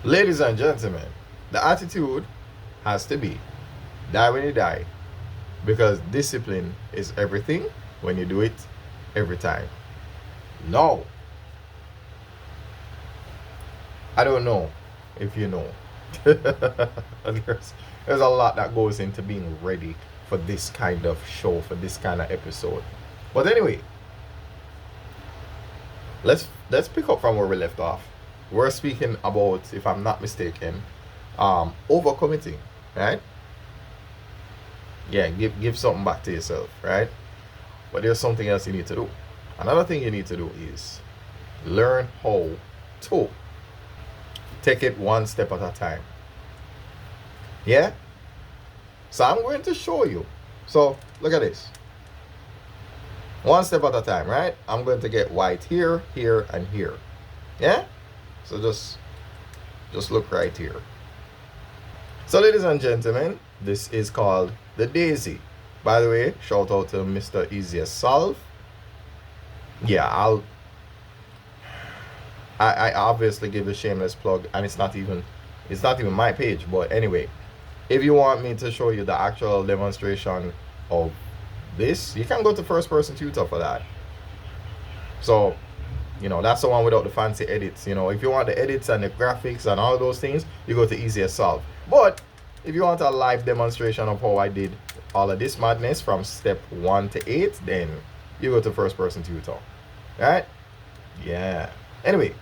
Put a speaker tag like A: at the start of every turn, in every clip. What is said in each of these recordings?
A: Ladies and gentlemen, the attitude has to be die when you die, because discipline is everything when you do it every time. No, I don't know if you know. there's a lot that goes into being ready for this kind of show, for this kind of episode. But anyway, let's pick up from where we left off. We're speaking about, if I'm not mistaken, overcommitting, right? Yeah, give something back to yourself, right? But there's something else you need to do. Another thing you need to do is learn how to take it one step at a time. Yeah? So I'm going to show you. So look at this. One step at a time, right? I'm going to get white here, here, and here. Yeah? So just look right here. So ladies and gentlemen, this is called the daisy. By the way, shout out to Mr. Easiest Solve. Yeah, I obviously give a shameless plug, and it's not even my page, but anyway, if you want me to show you the actual demonstration of this, you can go to First Person Tutor for that. So, that's the one without the fancy edits. If you want the edits and the graphics and all those things, you go to Easiest Solve. But if you want a live demonstration of how I did all of this madness from step 1 to 8, then you go to First Person Tutor. Right? Yeah. Anyway,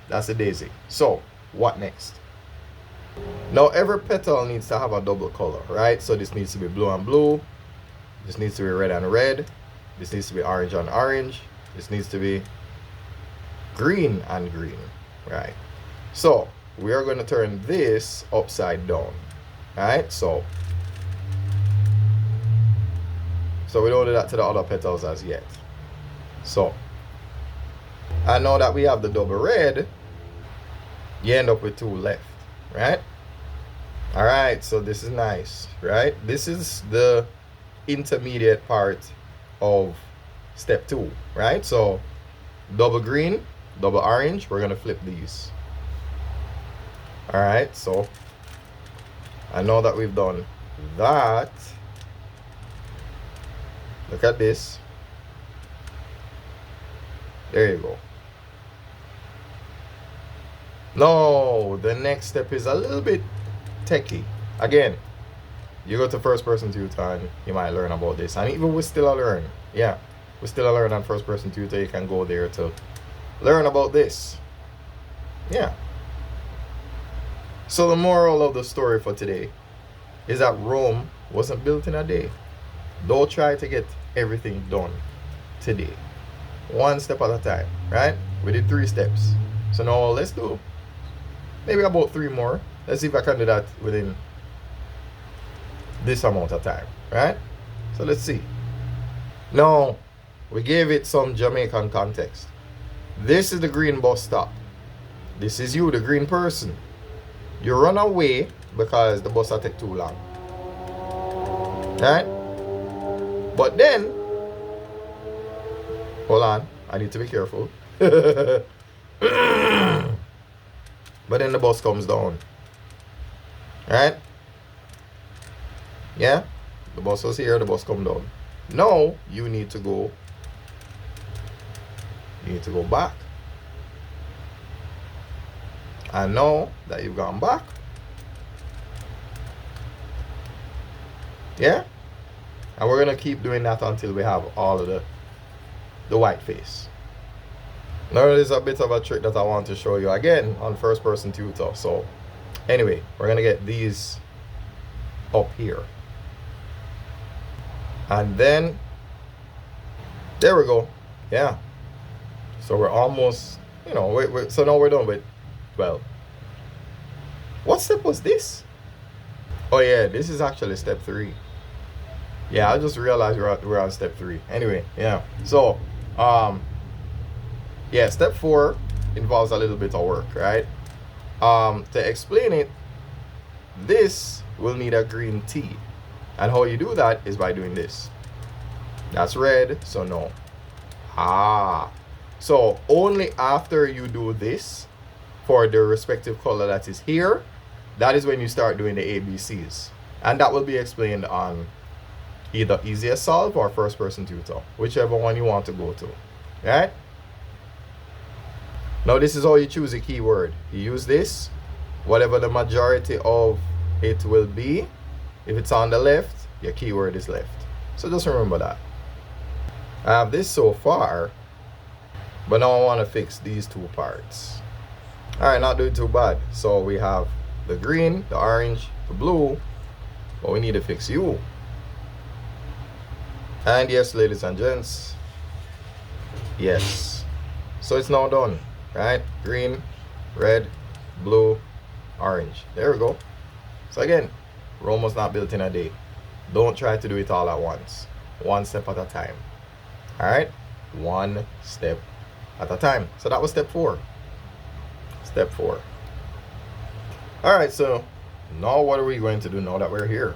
A: that's the daisy. So, what next? Now, every petal needs to have a double color, right? So this needs to be blue and blue. This needs to be red and red. This needs to be orange and orange. This needs to be green and green, right? So we are going to turn this upside down, right? So we don't do that to the other petals as yet. So, and now that we have the double red, you end up with 2 left, right? All right, so this is nice, right? This is the intermediate part of step 2, right? So double green, double orange, we're gonna flip these. All right, so I know that we've done that. Look at this. There you go. No, the next step is a little bit techie. Again, you go to First Person Tutor and you might learn about this. And even we're still a learn. Yeah, we're still a learn on First Person Tutor. You can go there to learn about this. Yeah. So the moral of the story for today is that Rome wasn't built in a day. Don't try to get everything done today. One step at a time, right? We did 3 steps. So now let's do maybe about 3 more. Let's see if I can do that within this amount of time, right? So let's see. Now, we gave it some Jamaican context. This is the green bus stop. This is you, the green person. You run away because the bus will take too long. Right? But then, hold on, I need to be careful. But then the bus comes down. Right? Yeah? The bus was here, the bus come down. Now, you need to go. You need to go back. And now that you've gone back, yeah? And we're going to keep doing that until we have all of the white face. Now there's a bit of a trick that I want to show you again on First Person Tutor. So anyway, we're going to get these up here. And then, there we go. Yeah. So we're almost, so now we're done with 12. What step was this? Oh yeah, this is actually step 3. Yeah, I just realized we're on step 3. Anyway, yeah. So, yeah, step 4 involves a little bit of work, right? To explain it, this will need a green T. And how you do that is by doing this. That's red, so no. So only after you do this for the respective color that is here, that is when you start doing the ABCs. And that will be explained on either Easiest Solve or First Person Tutor, whichever one you want to go to. Right? Now this is how you choose a keyword. You use this, whatever the majority of it will be. If it's on the left, your keyword is left. So just remember that. I have this so far, but now I want to fix these two parts. Alright, not doing too bad. So we have the green, the orange, the blue, but we need to fix you. And yes, ladies and gents, yes. So it's now done, right? Green, red, blue, orange. There we go. So again, Rome was not built in a day. Don't try to do it all at once. One step at a time. Alright? One step at a time. So that was step 4. Step 4. Alright, so now what are we going to do now that we're here?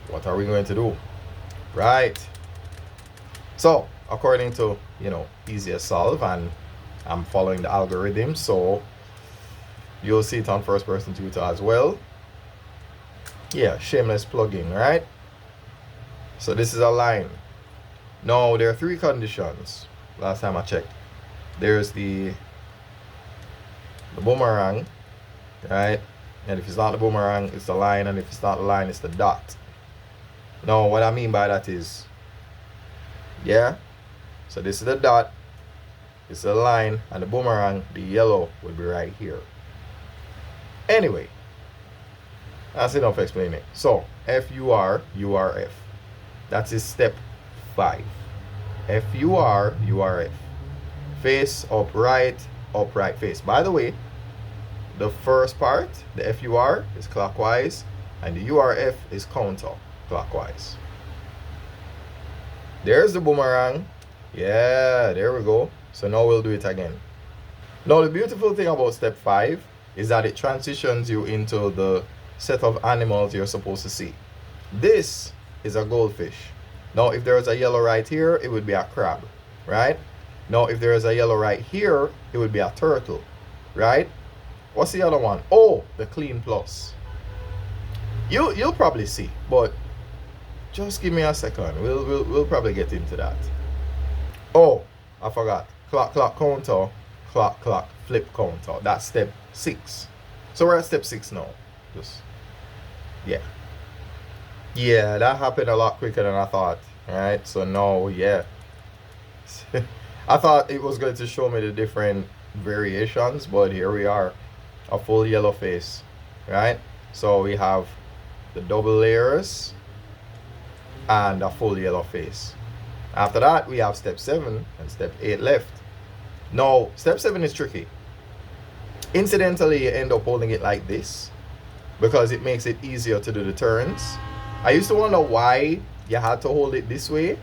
A: What are we going to do? Right. So, according to, Easiest Solve, and I'm following the algorithm, so you'll see it on First Person Tutor as well. Yeah, shameless plugin, right? So this is a line. Now, there are 3 conditions. Last time I checked. There's the boomerang, right? And if it's not the boomerang, it's the line, and if it's not the line, it's the dot. Now, what I mean by that is, yeah, so this is the dot, this is the line, and the boomerang, the yellow, will be right here. Anyway, that's enough explaining. So, FUR, URF. That is step 5. FUR, URF. Face, upright, upright face. By the way, the first part, the FUR, is clockwise, and the URF is counterclockwise. There's the boomerang. Yeah, there we go. So now we'll do it again. Now the beautiful thing about step 5 is that it transitions you into the set of animals you're supposed to see. This is a goldfish. Now if there is a yellow right here, it would be a crab, right? Now if there is a yellow right here, it would be a turtle, right? What's the other one? Oh, the clean plus. You'll probably see, but just give me a second. We'll probably get into that. Oh, I forgot. Clock counter, clock flip counter. That's step 6. So we're at step 6 now. Yeah, that happened a lot quicker than I thought. Alright, so now, yeah. I thought it was going to show me the different variations, but here we are. A full yellow face. Right? So we have the double layers and a full yellow face. After that, we have step 7 and step 8 left. Now, step 7 is tricky. Incidentally, you end up holding it like this because it makes it easier to do the turns. I used to wonder why you had to hold it this way,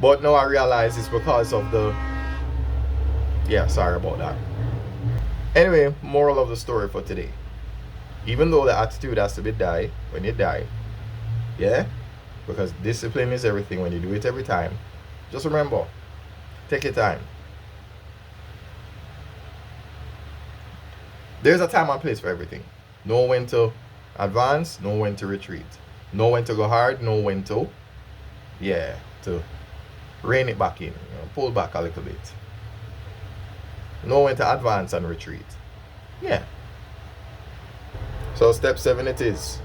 A: but now I realize it's because of the... Yeah, sorry about that. Anyway, moral of the story for today. Even though the attitude has to be die when you die, yeah? Because discipline is everything when you do it every time. Just remember, take your time. There's a time and place for everything. Know when to advance, know when to retreat. Know when to go hard, know when to, to rein it back in, pull back a little bit. Know when to advance and retreat. Yeah. So step 7 it is.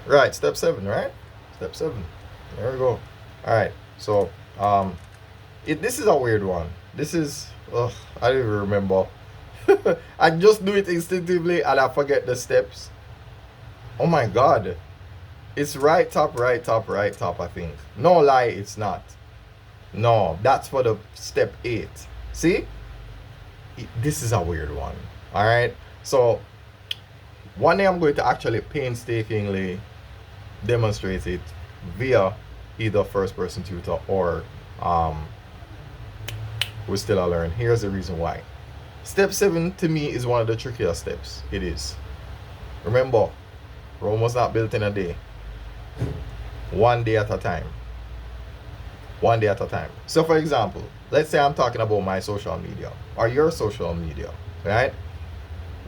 A: Right, step 7, right? Step 7. There we go. Alright, so this is a weird one. This is I don't even remember. I just do it instinctively and I forget the steps. Oh my god. It's right top, I think. No lie, it's not. No, that's for the step 8. See? This is a weird one. Alright? So one day I'm going to actually painstakingly demonstrate it via either First Person Tutor or we still learn. Here's the reason why. Step 7 to me is one of the trickier steps. It is. Remember, Rome was not built in a day. One day at a time. One day at a time. So for example, let's say I'm talking about my social media or your social media, right?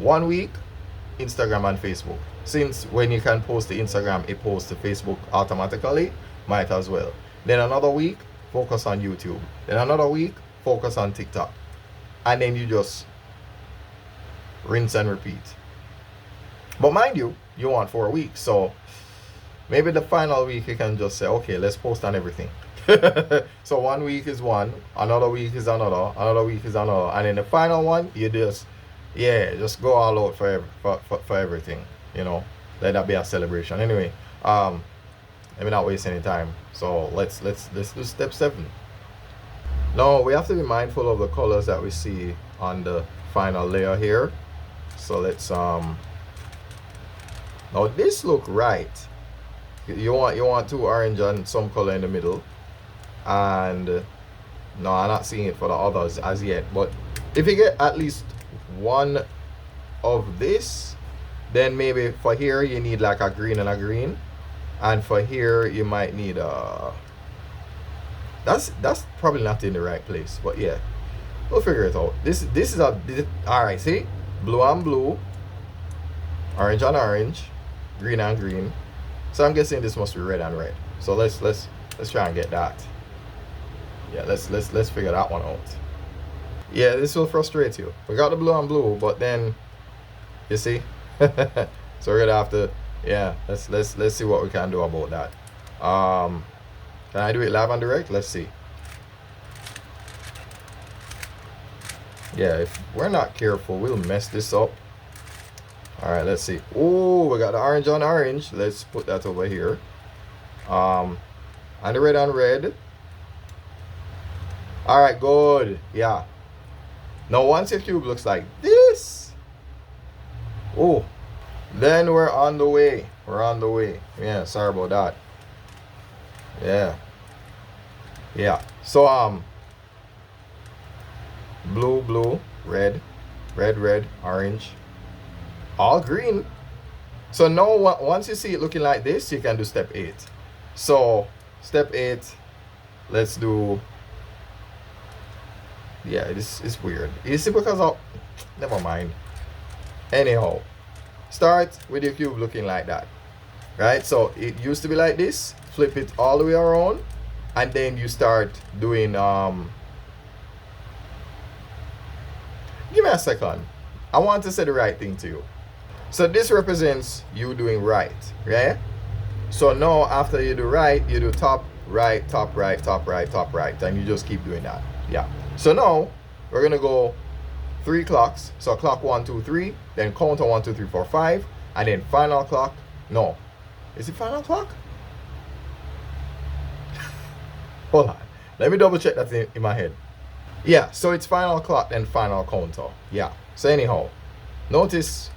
A: 1 week, Instagram and Facebook. Since when you can post to Instagram, it posts to Facebook automatically, might as well. Then another week, focus on YouTube. Then another week, focus on TikTok. And then you just rinse and repeat. But mind you, you want 4 weeks. So maybe the final week you can just say, okay, let's post on everything. So 1 week is one, another week is another week is another. And then the final one, you just, yeah, just go all out for everything. You know, let that be a celebration. Anyway, let me not waste any time. So let's do step 7. Now we have to be mindful of the colors that we see on the final layer here. So let's now this look right. You want 2 orange and some color in the middle. And no, I'm not seeing it for the others as yet. But if you get at least one of this, then maybe for here you need like a green and a green, and for here you might need a. That's probably not in the right place, but yeah, we'll figure it out. This is all right. See, blue and blue, orange and orange, green and green. So I'm guessing this must be red and red. So let's try and get that. Yeah, let's figure that one out. Yeah, this will frustrate you. We got the blue and blue, but then you see. So we're gonna have to, yeah, let's see what we can do about that. Can I do it live and direct? Let's see. Yeah, if we're not careful, we'll mess this up. All right, let's see. Oh, we got the orange on orange. Let's put that over here. And the red on red. All right, good. Yeah. Now once your cube looks like this, oh, then we're on the way. We're on the way. Yeah, sorry about that. Yeah. Yeah. So blue, blue, red, red, red, orange, all green. So now once you see it looking like this, you can do step 8. So step 8, let's do, yeah, this is weird. You see, because of, never mind. Anyhow, start with your cube looking like that, right? So it used to be like this. Flip it all the way around, and then you start doing give me a second. I want to say the right thing to you. So this represents you doing right, right? So now after you do right, you do top right, top right, top right, top right, and you just keep doing that. Yeah. So now we're gonna go 3 clocks. So clock 1, 2, 3, then counter 1, 2, 3, 4, 5, and then final clock. No, is it final clock? Hold on, let me double check that in my head. Yeah, so it's final clock then final counter. Yeah. So anyhow, notice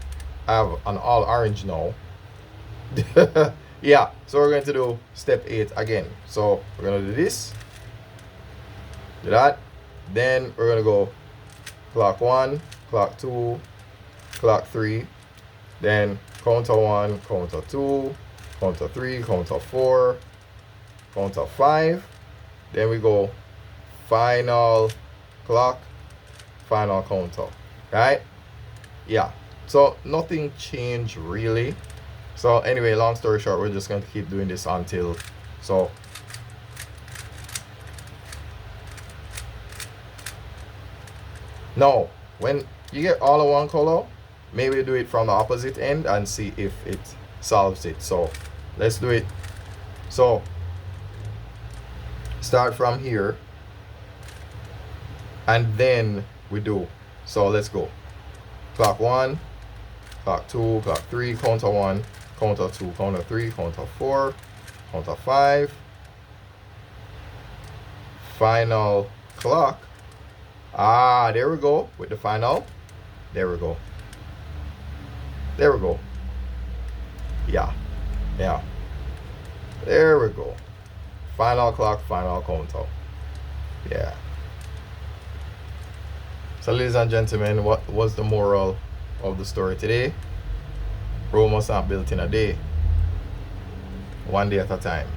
A: I have an all orange now. Yeah. So we're going to do step 8 again. So we're gonna do this. Do that. Then we're gonna go clock 1, clock 2, clock 3, then counter 1, counter 2, counter 3, counter 4, counter 5. Then we go final clock, final counter, right? Yeah. So nothing changed really. So anyway, long story short, we're just going to keep doing this until, so now when you get all of one color, maybe do it from the opposite end and see if it solves it. So let's do it. So start from here, and then we do, so let's go clock 1, clock 2, clock 3, counter 1, counter 2, counter 3, counter 4, counter 5, final clock. There we go with the final. There we go. There we go. Yeah. Yeah. There we go. Final clock, final counter. Yeah. So ladies and gentlemen, what was the moral of the story today? Rome was not built in a day. One day at a time.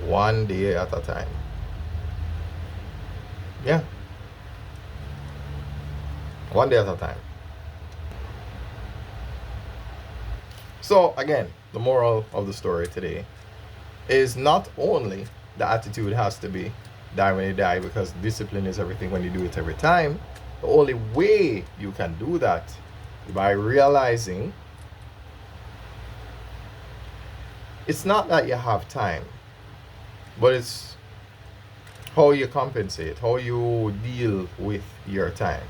A: One day at a time. Yeah. One day at a time. So again, the moral of the story today is not only the attitude has to be die when you die, because discipline is everything when you do it every time. The only way you can do that is by realizing it's not that you have time, but it's how you compensate, how you deal with your time.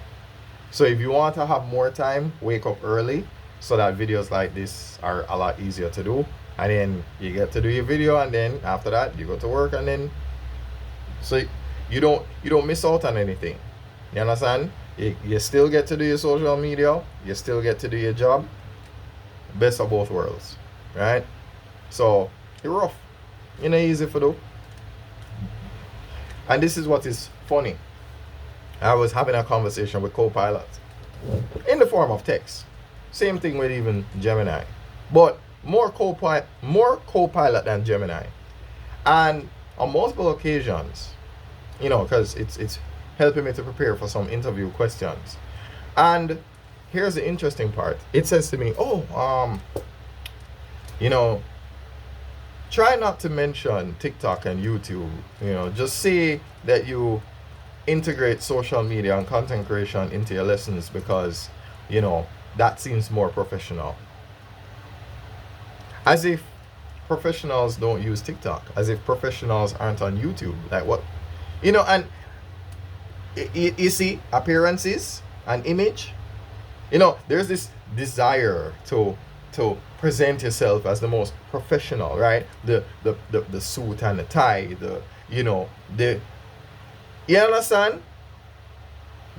A: So if you want to have more time, wake up early so that videos like this are a lot easier to do. And then you get to do your video, and then after that you go to work, and then so you don't miss out on anything. You understand? You still get to do your social media, you still get to do your job. Best of both worlds, right? So it's rough, easy for do. And this is what is funny. I was having a conversation with Copilot in the form of text. Same thing with even Gemini, but more Copilot than Gemini. And on multiple occasions, because it's helping me to prepare for some interview questions. And here's the interesting part. It says to me, try not to mention TikTok and YouTube. Just say that you integrate social media and content creation into your lessons, because that seems more professional. As if professionals don't use TikTok, as if professionals aren't on YouTube. Like what? And you see appearances and image. There's this desire to present yourself as the most professional, right? The suit and the tie, you understand?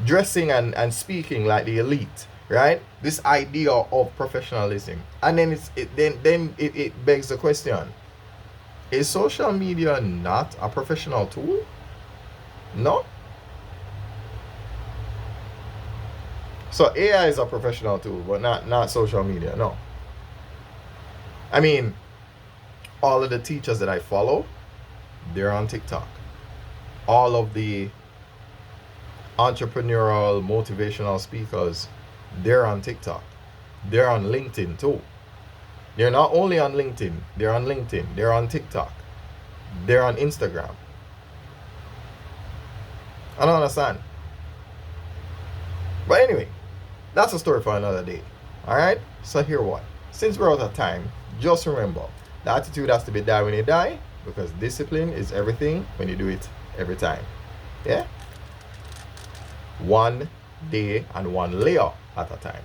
A: Dressing and speaking like the elite, right? This idea of professionalism. And then it begs the question, is social media not a professional tool? No. So AI is a professional tool, but not social media. No. I mean, all of the teachers that I follow, they're on TikTok. All of the entrepreneurial motivational speakers, they're on TikTok. They're on LinkedIn too. They're not only on LinkedIn, they're on TikTok, they're on Instagram. I don't understand. But anyway, that's a story for another day. Alright? So here what? Since we're out of time, just remember, the attitude has to be die when you die, because discipline is everything when you do it every time. Yeah? One day and one layer at a time.